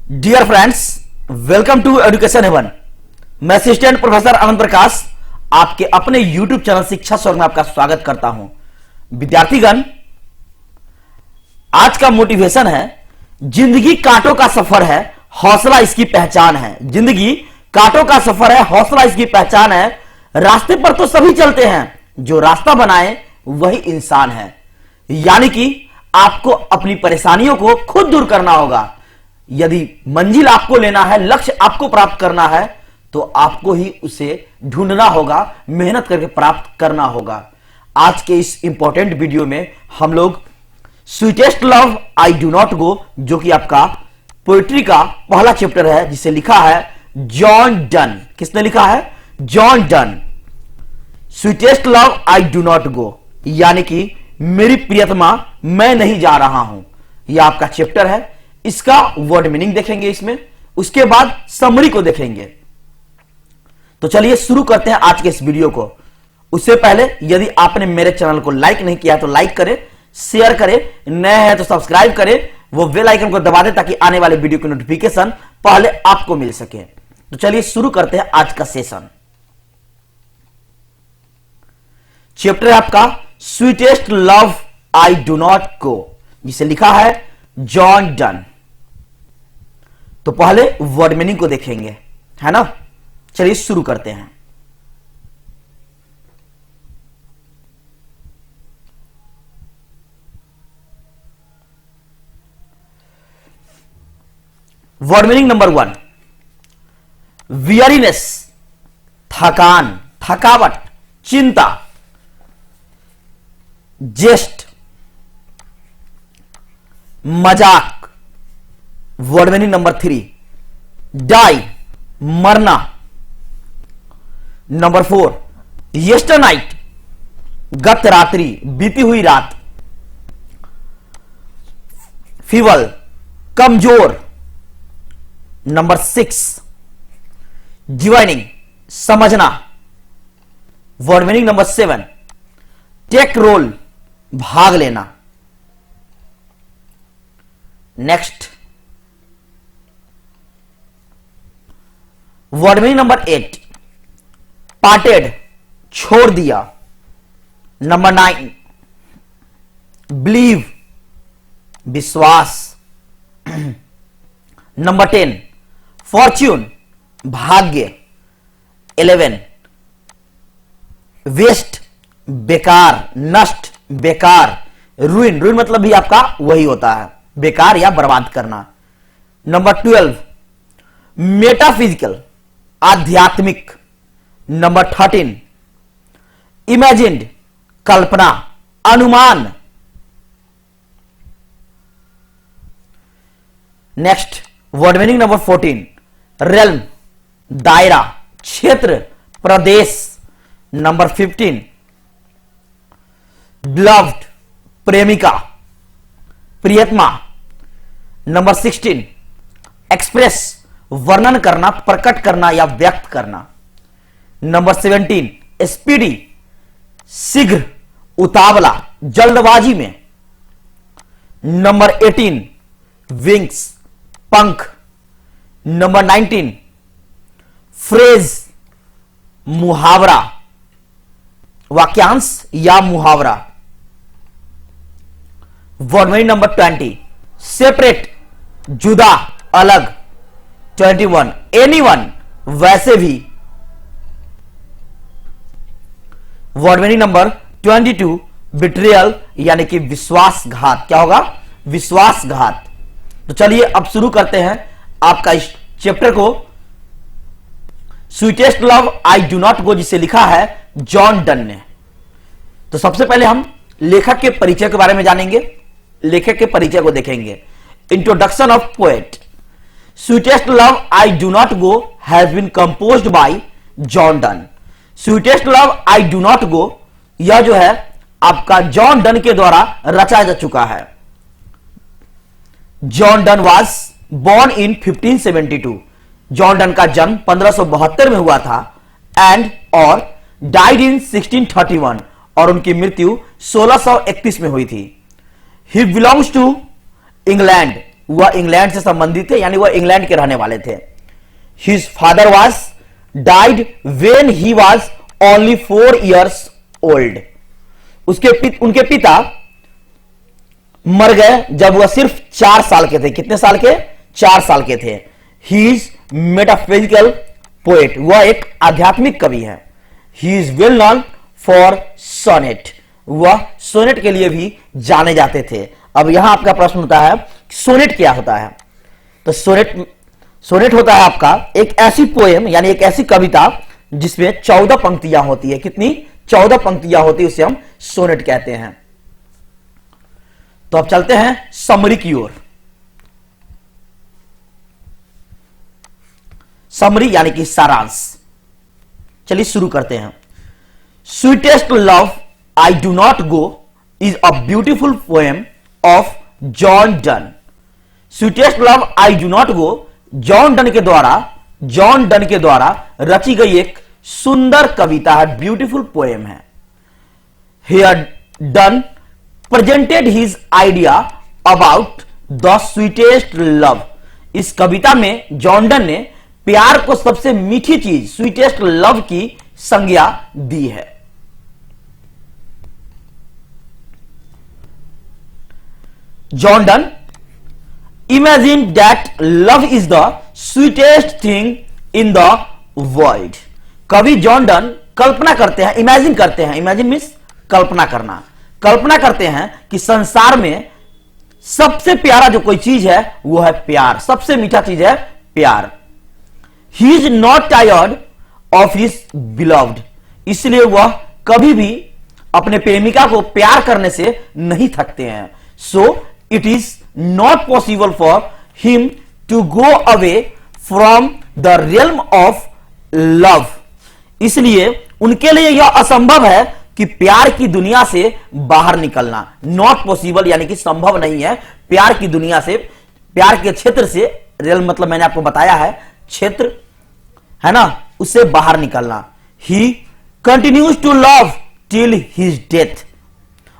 Dear friends, welcome to education haven. मैं assistant professor Anant Prakash आपके अपने यूट्यूब चैनल शिक्षा स्वर्ग में आपका स्वागत करता हूं। विद्यार्थीगण, आज का मोटिवेशन है, जिंदगी कांटों का सफर है, हौसला इसकी पहचान है। जिंदगी कांटों का सफर है, हौसला इसकी पहचान है। रास्ते पर तो सभी चलते हैं, जो रास्ता बनाए वही इंसान है। यानी कि आपको अपनी परेशानियों को खुद दूर करना होगा। यदि मंजिल आपको लेना है, लक्ष्य आपको प्राप्त करना है, तो आपको ही उसे ढूंढना होगा, मेहनत करके प्राप्त करना होगा। आज के इस इंपॉर्टेंट वीडियो में हम लोग sweetest love I do not गो, जो कि आपका पोएट्री का पहला चैप्टर है, जिसे लिखा है जॉन डन। किसने लिखा है? John Donne. Sweetest love I do not गो, यानी कि मेरी प्रियतमा मैं नहीं जा रहा हूं, यह आपका चैप्टर है। इसका वर्ड मीनिंग देखेंगे इसमें, उसके बाद समरी को देखेंगे। तो चलिए शुरू करते हैं आज के इस वीडियो को। उससे पहले यदि आपने मेरे चैनल को लाइक नहीं किया तो लाइक करें, शेयर करें, नए हैं तो सब्सक्राइब करें, वो बेल आइकन को दबा दें ताकि आने वाले वीडियो की नोटिफिकेशन पहले आपको मिल सके। तो चलिए शुरू करते हैं आज का सेशन। चैप्टर है आपका sweetest love I do not गो, जिसे लिखा है जॉन डन। तो पहले वर्ड मीनिंग को देखेंगे, है ना। चलिए शुरू करते हैं। वर्ड मीनिंग नंबर 1, वियरीनेस, थकान, थकावट, चिंता। जेस्ट, मजाक। वर्ड मीनिंग नंबर 3, डाई, मरना। नंबर 4, यस्टर नाइट, गत रात्रि, बीती हुई रात। फीवल, कमजोर। नंबर 6, ज्वाइनिंग, समझना। Word meaning number 7, take role, भाग लेना। Next, word meaning number 8, parted, छोड़ दिया। नंबर 9, बिलीव, विश्वास। नंबर 10, फॉर्च्यून, भाग्य। 11, वेस्ट, बेकार, नष्ट, बेकार। रूइन, रूइन मतलब भी आपका वही होता है, बेकार या बर्बाद करना। नंबर 12, मेटाफिजिकल, आध्यात्मिक। नंबर 13, इमेजिन्ड, कल्पना, अनुमान। Next, word meaning number 14, realm, दायरा, क्षेत्र, प्रदेश। नंबर 15, ब्लव्ड, प्रेमिका, प्रियतमा। नंबर 16, एक्सप्रेस, वर्णन करना, प्रकट करना या व्यक्त करना। नंबर 17, स्पीडी, शीघ्र, उतावला, जल्दबाजी में। नंबर 18, विंग्स, पंख। नंबर 19, फ्रेज, मुहावरा, वाक्यांश या मुहावरा। वर्ड मीनिंग नंबर 20, सेपरेट, जुदा, अलग। 21, एनीवन, वैसे भी। वर्ड मीनिंग नंबर 22, बिट्रियल, यानी कि विश्वासघात। क्या होगा? विश्वासघात। तो चलिए अब शुरू करते हैं आपका इस चैप्टर को, sweetest love I do not गो, जिसे लिखा है जॉन डन ने। तो सबसे पहले हम लेखक के परिचय के बारे में जानेंगे, लेखक के परिचय को देखेंगे। Introduction of poet. Sweetest love I do not go has been composed by John Donne. Sweetest love I do not go, यह जो है आपका जॉन डन के द्वारा रचा जा चुका है। John Donne was born in 1572। John Donne का जन्म 1572 में हुआ था एंड और डाइड इन 1631, और उनकी मृत्यु 1631 में हुई थी। ही बिलोंग्स टू इंग्लैंड, वह इंग्लैंड से संबंधित थे, यानी वह इंग्लैंड के रहने वाले थे। His father was died when he was only 4 years old. उनके पिता मर गए जब वह सिर्फ 4 साल के थे। कितने साल के? 4 साल के थे। ही इज मेटाफिजिकल पोएट, वह एक आध्यात्मिक कवि है। He is well known for sonnet, वह सोनेट के लिए भी जाने जाते थे। अब यहां आपका प्रश्न होता है सोनेट क्या होता है? तो सोनेट होता है आपका एक ऐसी पोएम, यानी एक ऐसी कविता जिसमें 14 पंक्तियां होती है। कितनी? 14 पंक्तियां होती है, उसे हम सोनेट कहते हैं। तो अब चलते हैं समरी की ओर। समरी यानी कि सारांश। चलिए शुरू करते हैं। Sweetest love I do not go is a beautiful poem of John Donne. Sweetest love I do not go John Donne के द्वारा रची गई एक सुंदर कविता है, ब्यूटीफुल पोएम है। Here done presented his idea about the sweetest love. इस कविता में जॉन डन ने प्यार को सबसे मीठी चीज, स्वीटेस्ट लव की संज्ञा दी है। John Donne imagine that love is the sweetest thing in the world. कवि जॉन डन कल्पना करते हैं, इमेजिन करते हैं, इमेजिन मीन्स कल्पना करना, कल्पना करते हैं कि संसार में सबसे प्यारा जो कोई चीज है वो है प्यार, सबसे मीठा चीज है प्यार। He is not tired of his beloved, इसलिए वह कभी भी अपने प्रेमिका को प्यार करने से नहीं थकते हैं। So it is not possible for him to go away from the realm of love. इसलिए उनके लिए यह असंभव है कि प्यार की दुनिया से बाहर निकलना। नॉट पॉसिबल यानी कि संभव नहीं है प्यार की दुनिया से, प्यार के क्षेत्र से, रियल मतलब मैंने आपको बताया है क्षेत्र है ना, उससे बाहर निकलना। He continues to love till his death,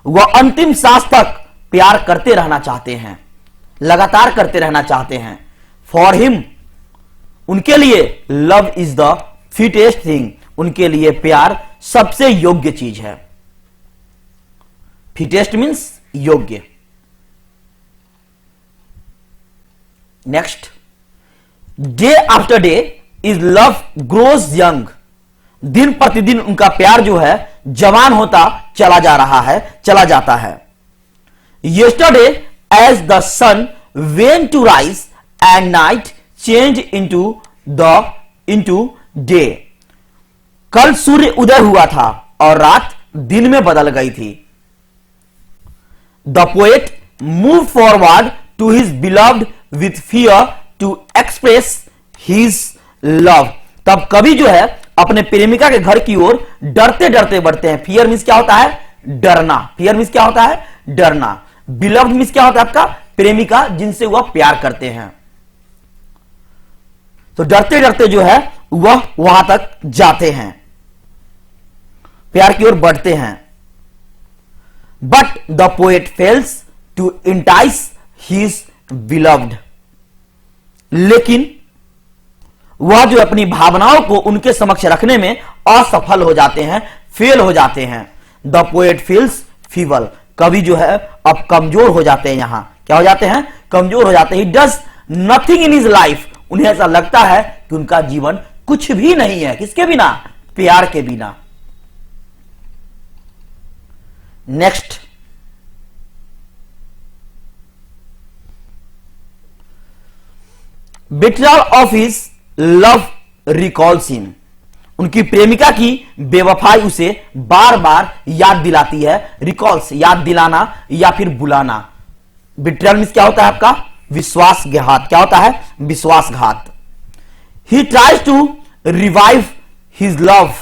वह अंतिम सांस तक प्यार करते रहना चाहते हैं, लगातार करते रहना चाहते हैं। फॉर हिम, उनके लिए love is the fittest thing, उनके लिए प्यार सबसे योग्य चीज है। फिटेस्ट मीन्स योग्य। Next, day after day is love grows young, दिन प्रतिदिन उनका प्यार जो है जवान होता चला जा रहा है, चला जाता है। Yesterday as the sun when to rise and night change into day, कल सूर्य उदय हुआ था और रात दिन में बदल गई थी। The poet move forward to his beloved with fear to express his love, तब कवि जो है अपने प्रेमिका के घर की ओर डरते डरते बढ़ते हैं। फियर मीन्स क्या होता है? डरना। फियर मीन्स क्या होता है? डरना। बिलव्ड मीन्स क्या होता है? आपका प्रेमिका जिनसे वह प्यार करते हैं। तो डरते डरते जो है वह वहां तक जाते हैं, प्यार की ओर बढ़ते हैं। But the poet fails to entice his beloved, लेकिन वह जो अपनी भावनाओं को उनके समक्ष रखने में असफल हो जाते हैं, फेल हो जाते हैं। द पोएट फील्स फीबल, कवि जो है अब कमजोर हो जाते हैं। यहां क्या हो जाते हैं? कमजोर हो जाते हैं। He does nothing in his life, उन्हें ऐसा लगता है कि उनका जीवन कुछ भी नहीं है। किसके बिना? प्यार के बिना। Next, betrayal of his love recalls him, उनकी प्रेमिका की बेवफाई उसे बार बार याद दिलाती है। रिकॉल्स याद दिलाना या फिर बुलाना। बिट्रायल मींस क्या होता है आपका? विश्वासघात। क्या होता है? विश्वासघात। He tries to revive his love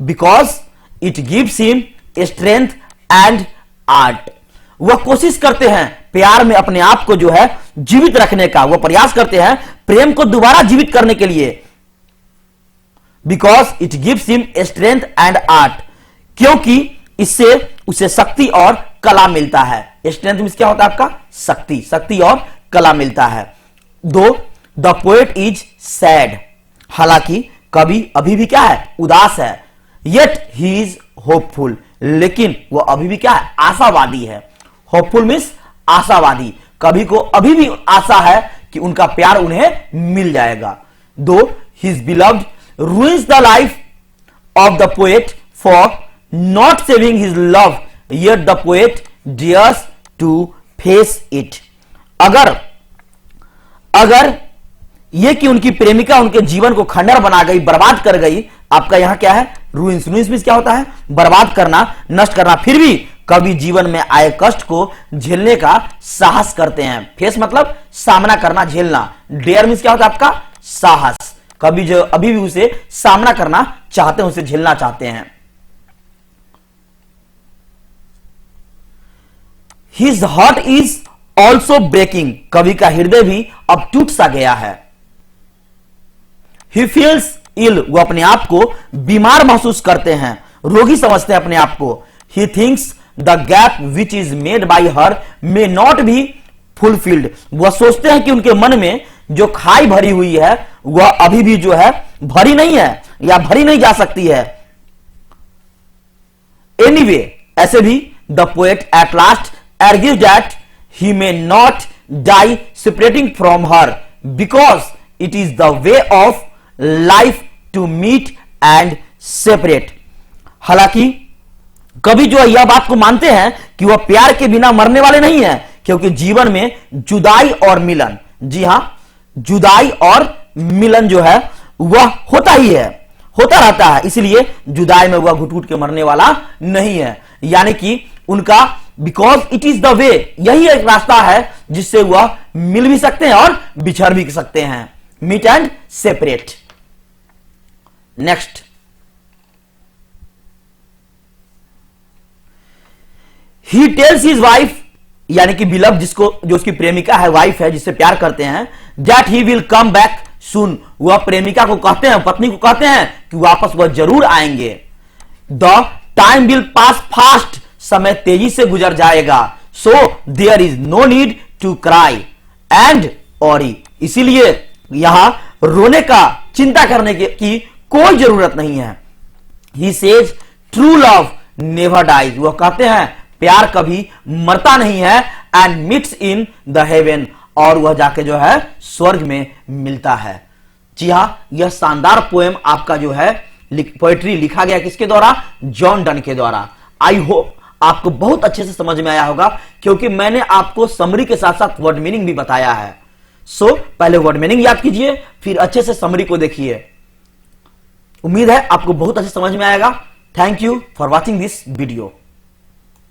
because it gives him strength and art, वह कोशिश करते हैं प्यार में अपने आप को जो है जीवित रखने का, वह प्रयास करते हैं प्रेम को दोबारा जीवित करने के लिए। Because it gives him strength and art, क्योंकि इससे उसे शक्ति और कला मिलता है। स्ट्रेंथ मींस क्या होता है आपका? शक्ति, शक्ति और कला मिलता है। दो, द पोएट इज सैड, हालांकि कवि अभी भी क्या है, उदास है। येट ही इज होपफुल, लेकिन वो अभी भी क्या है, आशावादी है। होपफुल मीन्स आशावादी, कवि को अभी भी आशा है कि उनका प्यार उन्हें मिल जाएगा। दो, his beloved ruins the life of the poet for not saving his love, yet the poet dares to face it। अगर ये कि उनकी प्रेमिका उनके जीवन को खंडर बना गई, बर्बाद कर गई, आपका यहां क्या है, ruins। ruins मीन्स क्या होता है, बर्बाद करना, नष्ट करना। फिर भी कवि जीवन में आए कष्ट को झेलने का साहस करते हैं। फेस मतलब सामना करना, झेलना। डेयर मीन्स क्या होता है आपका, साहस। कभी जो अभी भी उसे सामना करना चाहते हैं, उसे झेलना चाहते हैं। His heart is also breaking, कवि का हृदय भी अब टूट सा गया है। He feels ill, वो अपने आप को बीमार महसूस करते हैं, रोगी समझते हैं अपने आप को। He thinks the gap which is made by her may not be fulfilled, वह सोचते हैं कि उनके मन में जो खाई भरी हुई है वह अभी भी जो है भरी नहीं है या भरी नहीं जा सकती है। एनीवे, ऐसे भी the poet at last argues that he may not die separating from her because it is the way of life to meet and separate। हालांकि कभी जो यह बात को मानते हैं कि वह प्यार के बिना मरने वाले नहीं है, क्योंकि जीवन में जुदाई और मिलन, जी हां, जुदाई और मिलन जो है वह होता ही है, होता रहता है, इसलिए जुदाई में वह घुट घुट के मरने वाला नहीं है। यानी कि उनका because it is the way, यही एक रास्ता है जिससे वह मिल भी सकते हैं और बिछड़ भी सकते हैं। Meet and separate. Next, he tells his wife, यानी कि बिलव, जिसको जो उसकी प्रेमिका है, वाइफ है, जिससे प्यार करते हैं, that he will come back soon, वह प्रेमिका को कहते हैं, पत्नी को कहते हैं कि वापस वह जरूर आएंगे। The time will pass fast, समय तेजी से गुजर जाएगा। So there is no need to cry and worry, इसीलिए यहां रोने का, चिंता करने की कोई जरूरत नहीं है। He says true love never dies, वह कहते हैं प्यार कभी मरता नहीं है। And meets in the heaven, और वह जाके जो है स्वर्ग में मिलता है। जी हां, यह शानदार पोएम आपका जो है पोएट्री लिखा गया किसके द्वारा, जॉन डन के द्वारा। आई होप आपको बहुत अच्छे से समझ में आया होगा, क्योंकि मैंने आपको समरी के साथ साथ वर्ड मीनिंग भी बताया है। सो पहले वर्ड मीनिंग याद कीजिए, फिर अच्छे से समरी को देखिए। उम्मीद है आपको बहुत अच्छे समझ में आएगा। Thank you for watching this video.